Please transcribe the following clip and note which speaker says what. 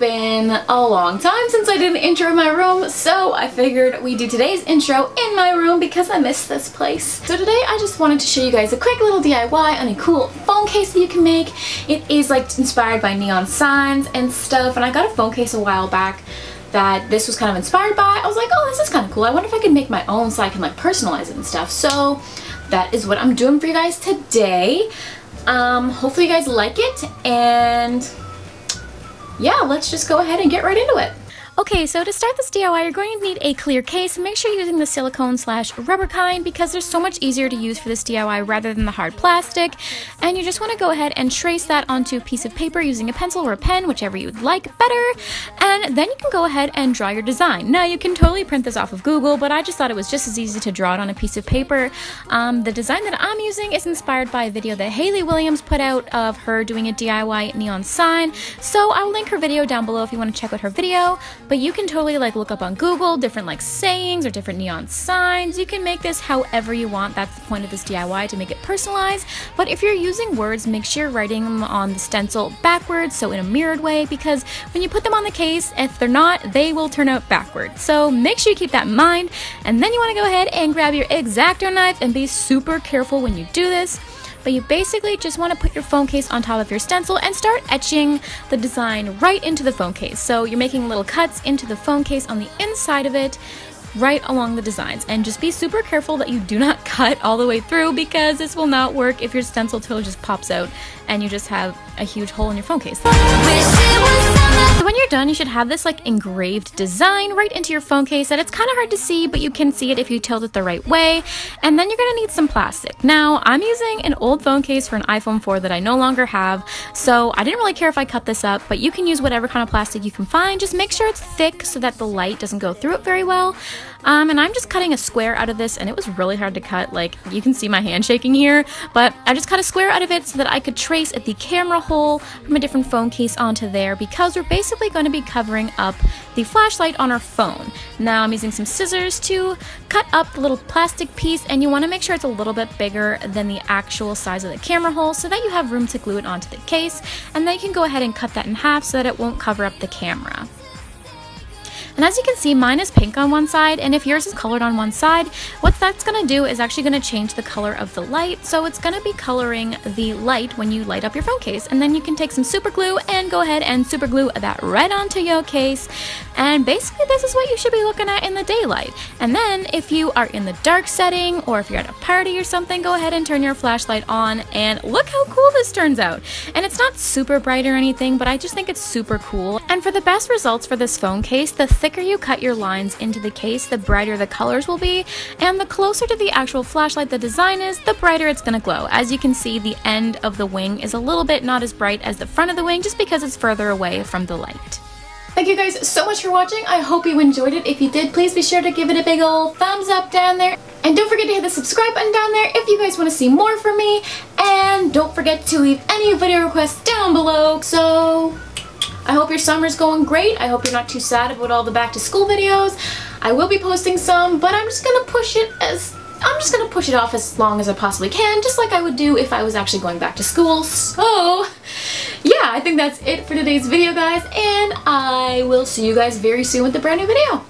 Speaker 1: been a long time since I did an intro in my room, so I figured we'd do today's intro in my room because I miss this place. So today I just wanted to show you guys a quick little DIY on a cool phone case that you can make. It is like inspired by neon signs and stuff, and I got a phone case a while back that this was kind of inspired by. I was like, oh, this is kind of cool. I wonder if I could make my own so I can like personalize it and stuff. So that is what I'm doing for you guys today. Hopefully you guys like it, and yeah, let's just go ahead and get right into it. Okay, so to start this DIY, you're going to need a clear case. Make sure you're using the silicone/rubber kind because they're so much easier to use for this DIY rather than the hard plastic. And you just want to go ahead and trace that onto a piece of paper using a pencil or a pen, whichever you would like better. And then you can go ahead and draw your design. Now, you can totally print this off of Google, but I just thought it was just as easy to draw it on a piece of paper. The design that I'm using is inspired by a video that Hayley Williams put out of her doing a DIY neon sign. So I'll link her video down below if you want to check out her video. But you can totally like look up on Google different like sayings or different neon signs. You can make this however you want. That's the point of this DIY, to make it personalized. But if you're using words, make sure you're writing them on the stencil backwards, so in a mirrored way, because when you put them on the case, if they're not, they will turn out backwards. So make sure you keep that in mind. And then you want to go ahead and grab your X-Acto knife and be super careful when you do this. But you basically just want to put your phone case on top of your stencil and start etching the design right into the phone case. So you're making little cuts into the phone case on the inside of it, right along the designs. And just be super careful that you do not cut all the way through, because this will not work if your stencil totally just pops out and you just have a huge hole in your phone case. So when you're done, you should have this like engraved design right into your phone case that it's kind of hard to see, but you can see it if you tilt it the right way. And then you're gonna need some plastic. Now, I'm using an old phone case for an iPhone 4 that I no longer have, so I didn't really care if I cut this up, but you can use whatever kind of plastic you can find. Just make sure it's thick so that the light doesn't go through it very well. And I'm just cutting a square out of this, and it was really hard to cut. Like, you can see my hand shaking here, but I just cut a square out of it so that I could trace the camera hole from a different phone case onto there, because we're basically going to be covering up the flashlight on our phone. Now I'm using some scissors to cut up the little plastic piece, and you want to make sure it's a little bit bigger than the actual size of the camera hole so that you have room to glue it onto the case, and then you can go ahead and cut that in half so that it won't cover up the camera. And as you can see, mine is pink on one side, and if yours is colored on one side, what that's going to do is actually going to change the color of the light. So it's going to be coloring the light when you light up your phone case. And then you can take some super glue and go ahead and super glue that right onto your case. And basically this is what you should be looking at in the daylight. And then if you are in the dark setting, or if you're at a party or something, go ahead and turn your flashlight on, and look how cool this turns out. And it's not super bright or anything, but I just think it's super cool. And for the best results for this phone case, the thicker you cut your lines into the case, the brighter the colors will be, and the closer to the actual flashlight the design is, the brighter it's gonna glow. As you can see, the end of the wing is a little bit not as bright as the front of the wing, just because it's further away from the light. Thank you guys so much for watching. I hope you enjoyed it. If you did, please be sure to give it a big old thumbs up down there. And don't forget to hit the subscribe button down there if you guys want to see more from me. And don't forget to leave any video requests down below. So I hope your summer's going great. I hope you're not too sad about all the back to school videos. I will be posting some, but I'm just gonna push it off as long as I possibly can, just like I would do if I was actually going back to school. So yeah, I think that's it for today's video, guys, and I will see you guys very soon with a brand new video.